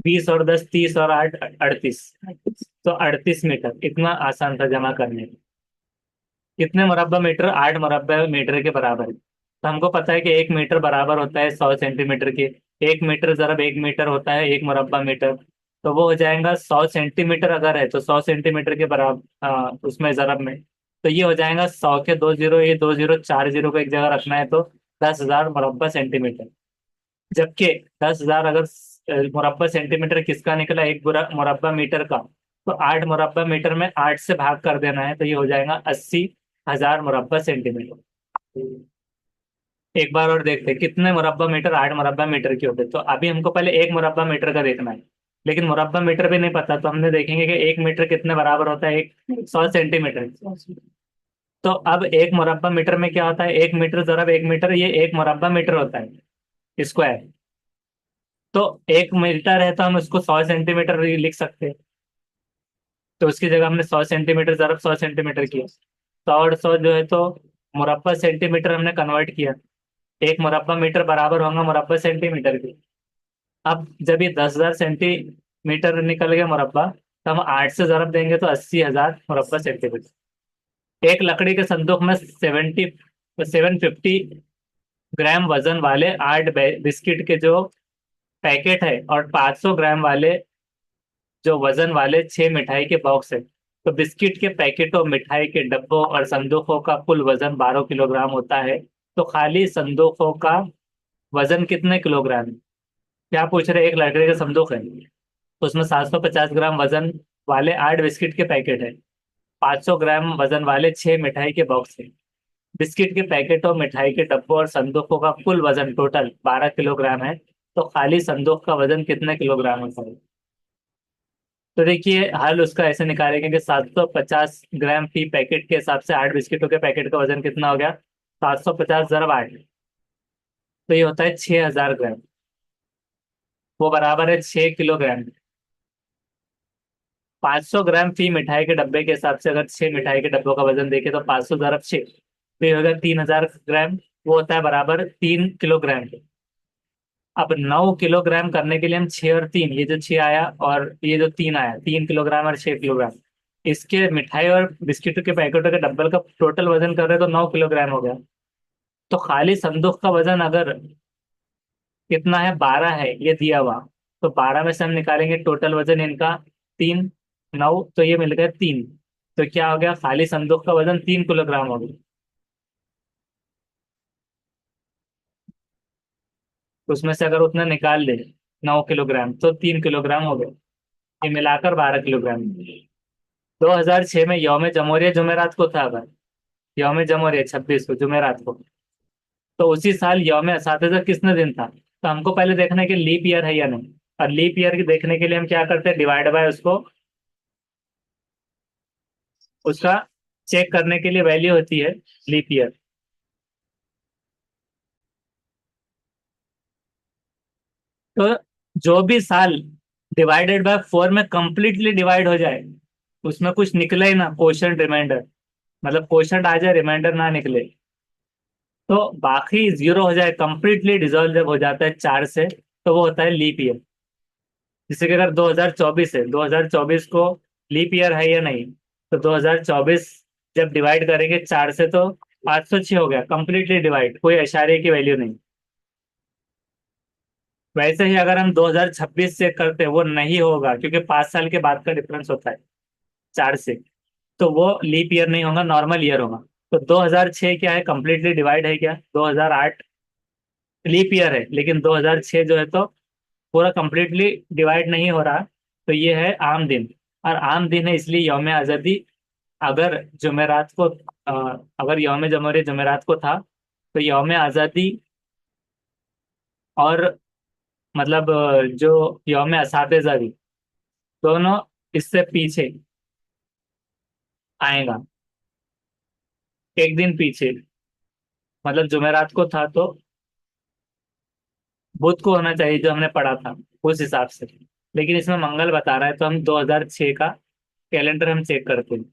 20 और 10 30 और 8 38। तो 38 मीटर, इतना आसान था जमा करने में। कितने मुरब्बा मीटर? 8 मुरब्बा मीटर के बराबर है। तो हमको पता है कि 1 मीटर बराबर होता है 100 सेंटीमीटर के। 1 मीटर ज़रब 1 मीटर होता है 1 मुरब्बा मीटर। तो वो हो जाएगा 100 सेंटीमीटर अगर है तो 100 सेंटीमीटर के बराबर, उसमें ज़रब में। तो ये हो जाएगा 100 के 2 जीरो, ये 2 जीरो 4 जीरो को एक जगह रखना है तो 10,000 मुरब्बा सेंटीमीटर। जबकि 10,000 अगर मुरब्बा सेंटीमीटर किसका निकला, एक बुरा मुरब्बा मीटर का, तो 8 मुरब्बा मीटर में 8 से भाग कर देना है तो ये हो जाएगा 80,000 मुरब्बा सेंटीमीटर। एक बार और देखते हैं कितने मुरब्बा मीटर 8 मुरब्बा मीटर के होते हैं। तो अभी हमको पहले 1 मुरब्बा मीटर का देखना है, लेकिन मुरब्बा मीटर भी नहीं पता, तो हमने देखेंगे कि 1 मीटर कितने बराबर होता है, 100 सेंटीमीटर। तो अब 1 मुरब्बा मीटर में क्या होता है, 1 मीटर ज़रब 1 मीटर, ये 1 मुरब्बा मीटर होता है स्क्वायर। तो 1 मीटर है तो हम उसको 100 सेंटीमीटर लिख सकते हैं। तो उसकी जगह हमने 100 सेंटीमीटर ज़रब 100 सेंटीमीटर किया। 100 और 100 जो है तो मुरब्बा सेंटीमीटर हमने कन्वर्ट किया। 1 मुरब्बा मीटर बराबर होगा मुरब्बा सेंटीमीटर के। अब जब ये 10,000 सेंटीमीटर निकल गया मुरब्बा, तो हम 8 से ज़रब देंगे तो 80,000 मुरब्बा सेंटीमीटर। एक लकड़ी के संदूक में 750 ग्राम वजन वाले 8 बिस्किट के जो पैकेट है, और 500 ग्राम वाले जो वजन वाले 6 मिठाई के बॉक्स है। तो बिस्किट के पैकेटों, मिठाई के डब्बों और संदूकों का कुल वजन 12 किलोग्राम होता है। तो खाली संदूकों का वजन कितने किलोग्राम है? क्या पूछ रहे? एक लकड़ी का संदूक है, उसमें 750 ग्राम वजन वाले 8 बिस्किट के पैकेट है, 500 ग्राम वजन वाले 6 मिठाई के बॉक्स है। बिस्किट के पैकेटों, मिठाई के डब्बों और संदूकों का कुल वजन टोटल 12 किलोग्राम है। तो खाली संदूक का वजन कितने किलोग्राम होता है? तो देखिए हल उसका ऐसे निकालेंगे कि 750 ग्राम फी पैकेट के हिसाब से 8 बिस्किटों के पैकेट का वजन कितना हो गया, 750 × 8। तो ये होता है 6,000 ग्राम। वो बराबर है 6 किलोग्राम। 500 ग्राम फी मिठाई के डब्बे के हिसाब से अगर 6 मिठाई के डब्बों का वजन देखे तो 500 × 6, तो ये होगा 3,000 ग्राम। वो होता है बराबर 3 किलोग्राम के। अब 9 किलोग्राम करने के लिए हम 6 और 3, ये जो 6 आया और ये जो 3 आया, 3 किलोग्राम और 6 किलोग्राम, इसके मिठाई और बिस्किटों के पैकेटों के डब्बल का टोटल वजन कर रहे हैं तो 9 किलोग्राम हो गया। तो खाली संदूक का वजन अगर कितना है, 12 है ये दिया हुआ, तो 12 में से हम निकालेंगे टोटल वजन इनका 3, 9, तो ये मिल गया 3। तो क्या हो गया, खाली संदूक का वजन 3 किलोग्राम हो गया। तो उसमें से अगर उतना निकाल ले 9 किलोग्राम, तो 3 किलोग्राम हो गए। ये मिलाकर 12 किलोग्राम। 2006 में यौम जमहूरियत जुमेरात को था, अगर यौम जमहूरियत 26 को जुमेरात को, तो उसी साल यौम असातिज़ा किसने दिन था? तो हमको पहले देखना है कि लीप ईयर है या नहीं। और लीप ईयर देखने के लिए हम क्या करते हैं, डिवाइड बाय उसको, उसका चेक करने के लिए वैल्यू होती है लीप ईयर। तो जो भी साल डिवाइडेड बाय 4 में कंप्लीटली डिवाइड हो जाए, उसमें कुछ निकले ही ना क्वोशंट रिमाइंडर, मतलब क्वोशंट आ जाए रिमाइंडर ना निकले, तो बाकी जीरो हो जाए, कंप्लीटली डिजोल्व जब हो जाता है 4 से, तो वो होता है लीप ईयर। जैसे कि अगर 2024 है, 2024 को लीप ईयर है या नहीं, तो 2024 जब डिवाइड करेंगे 4 से तो 506 हो गया, कंप्लीटली डिवाइड, कोई इशारे की वैल्यू नहीं। वैसे ही अगर हम 2026 से करते वो नहीं होगा, क्योंकि 5 साल के बाद का डिफरेंस होता है 4 से, तो वो लीप ईयर नहीं होगा, नॉर्मल ईयर होगा। तो 2006 क्या है, कंप्लीटली डिवाइड है क्या? 2008 लीप ईयर है, लेकिन 2006 जो है तो पूरा कंप्लीटली डिवाइड नहीं हो रहा। तो ये है आम दिन। और आम दिन है इसलिए यौम आज़ादी, अगर जुमेरात को, अगर यौम जमहूरियत जुमेरात को था, तो यौम आज़ादी और मतलब जो यौम असातिज़ा दोनों इससे पीछे आएगा, एक दिन पीछे। मतलब जुमेरात को था तो बुध को होना चाहिए जो हमने पढ़ा था उस हिसाब से, लेकिन इसमें मंगल बता रहा है तो हम 2006 का कैलेंडर हम चेक करते हैं।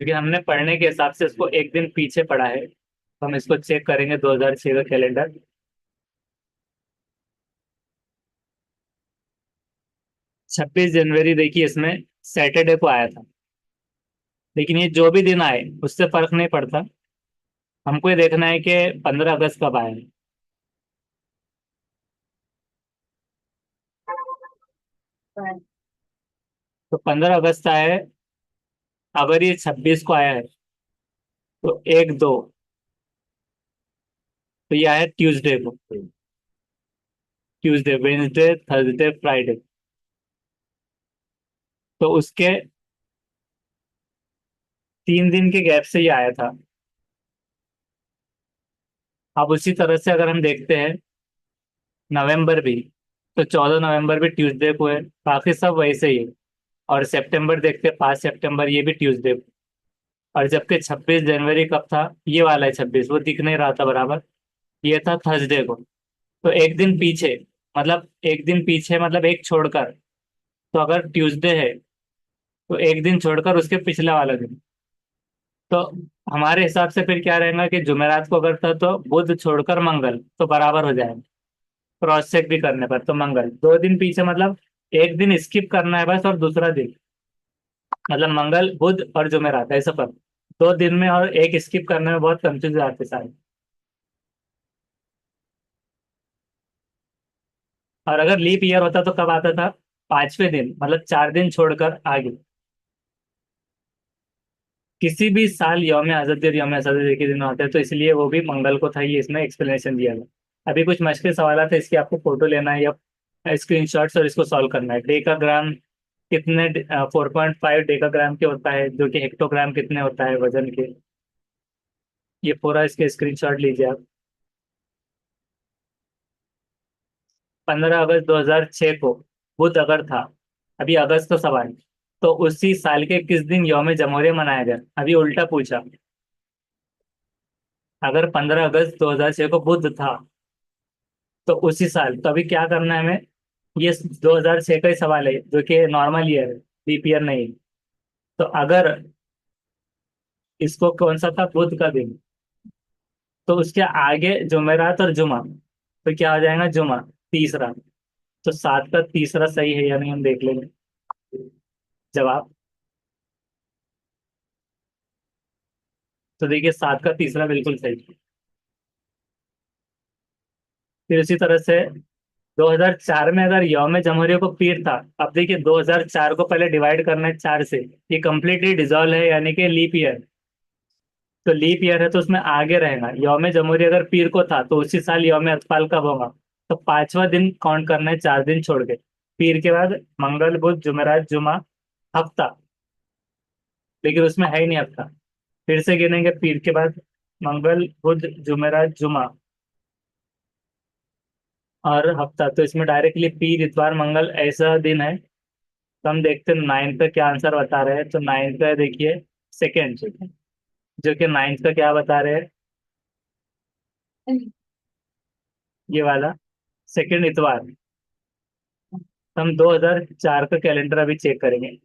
क्योंकि हमने पढ़ने के हिसाब से इसको एक दिन पीछे पढ़ा है, तो हम इसको चेक करेंगे 2006 का कैलेंडर। 26 जनवरी देखिए इसमें सैटरडे को आया था। लेकिन ये जो भी दिन आए उससे फर्क नहीं पड़ता, हमको ये देखना है कि 15 अगस्त कब आया है। तो 15 अगस्त आया है। अगर ये 26 को आया है तो एक दो, तो ये आया है ट्यूसडे को। Tuesday, Wednesday, Thursday, Friday. तो उसके 3 दिन के गैप से ये आया था। अब उसी तरह से अगर हम देखते हैं नवंबर भी, तो 14 नवंबर भी ट्यूसडे को है। बाकी सब वैसे ही है। और सितंबर देखते हैं, 5 सितंबर, ये भी ट्यूसडे को। और जबकि 26 जनवरी कब था, ये वाला है 26, वो दिख नहीं रहा था बराबर, ये था थर्सडे को। तो एक दिन पीछे, मतलब एक दिन पीछे मतलब एक छोड़कर। तो अगर ट्यूसडे है तो एक दिन छोड़कर उसके पिछला वाला दिन। तो हमारे हिसाब से फिर क्या रहेगा कि जुमेरात को अगर था तो बुध छोड़कर मंगल, तो बराबर हो जाएगा। क्रॉस चेक भी करने पर तो मंगल 2 दिन पीछे, मतलब एक दिन स्किप करना है बस, और दूसरा दिन मतलब मंगल बुध और जुमेरात ऐसा पर 2 दिन में, और एक स्किप करने में बहुत कंफ्यूज आते सारे। और अगर लीप ईयर होता तो कब आता था, 5वें दिन, मतलब 4 दिन छोड़कर आगे। किसी भी साल यौम आज़ादी और यौम आज़ादी के दिन आते हैं, तो इसलिए वो भी मंगल को था, ये इसमें एक्सप्लेनेशन दिया गया। अभी कुछ मुश्किल सवाल है, इसकी आपको फोटो लेना है या स्क्रीनशॉट्स, और इसको सॉल्व करना है। डेकाग्राम कितने, 4.5 डेकाग्राम के होता है, जो कि हेक्टोग्राम कितने होता है वजन के। ये पूरा इसके स्क्रीनशॉट लीजिए आप। 15 अगस्त 2006 को बुध अगर था, अभी अगस्त का सवाल, तो उसी साल के किस दिन यौम जमहूरियत मनाया गया, अभी उल्टा पूछा। अगर 15 अगस्त 2006 को बुध था तो उसी साल, तो अभी क्या करना है हमें, ये 2006 का ही सवाल है जो कि नॉर्मल ईयर है, लीप ईयर नहीं। तो अगर इसको कौन सा था, बुध का दिन, तो उसके आगे जुमेरात और जुमा, तो क्या हो जाएगा, जुमा तीसरा। तो 7 का तीसरा सही है या नहीं हम देख लेंगे। जवाब, तो देखिए 7 का तीसरा बिल्कुल सही। फिर उसी तरह से 2004 में अगर यौम जमहूरियत को पीर था, अब देखिए 2004 को पहले डिवाइड करना है 4 से, ये कंप्लीटली डिजॉल्व है यानी कि लीप ईयर। तो लीप ईयर है तो उसमें आगे रहेगा, यौम जमहूरियत अगर पीर को था तो उसी साल यौम अतफाल कब होगा। तो 5वां दिन काउंट करना है 4 दिन छोड़ के। पीर के बाद मंगल बुध जुमेरात जुमा, हफ्ता, लेकिन उसमें है ही नहीं हफ्ता। फिर से गिनेंगे, पीर के बाद मंगल बुध जुमेरात जुमा और हफ्ता, तो इसमें डायरेक्टली पीर इतवार मंगल ऐसा दिन है। तो हम देखते हैं नाइन्थ का क्या आंसर बता रहे हैं, तो नाइन्थ का देखिए सेकेंड, जो कि नाइन्थ का क्या बता रहे हैं, ये वाला सेकेंड इतवार। तो हम 2004 का कैलेंडर अभी चेक करेंगे।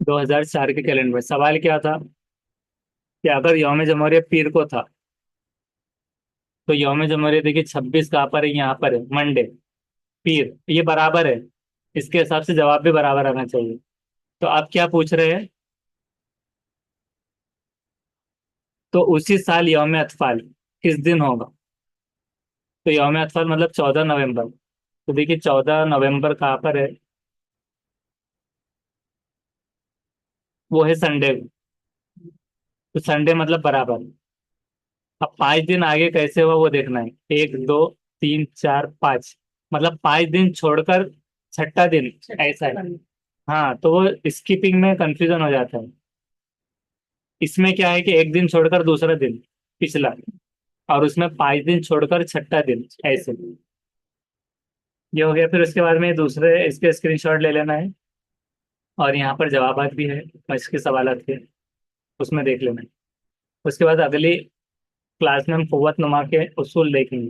2004 के कैलेंडर में सवाल क्या था कि अगर यौम जमहूरियत पीर को था, तो यौम जमहूरियत देखिए 26 कहाँ पर है, यहाँ पर है, मंडे, पीर, ये बराबर है। इसके हिसाब से जवाब भी बराबर आना चाहिए। तो आप क्या पूछ रहे हैं, तो उसी साल यौम अतफाल किस दिन होगा। तो यौम अतफाल मतलब 14 नवंबर। तो देखिए 14 नवंबर कहाँ पर है, वो है संडे को। तो संडे मतलब बराबर। अब 5 दिन आगे कैसे हुआ वो देखना है, 1 2 3 4 5, मतलब 5 दिन छोड़कर छठा दिन ऐसा है। हाँ, तो वो स्किपिंग में कंफ्यूजन हो जाता है। इसमें क्या है कि एक दिन छोड़कर दूसरा दिन पिछला, और उसमें 5 दिन छोड़कर छठा दिन ऐसे। ये हो गया। फिर उसके बाद में दूसरे इसके स्क्रीनशॉट ले लेना है, और यहाँ पर जवाबात भी है इसके सवाल के, उसमें देख लेना है। उसके बाद अगली क्लास में हम कुव्वत नुमा के उसूल देखेंगे।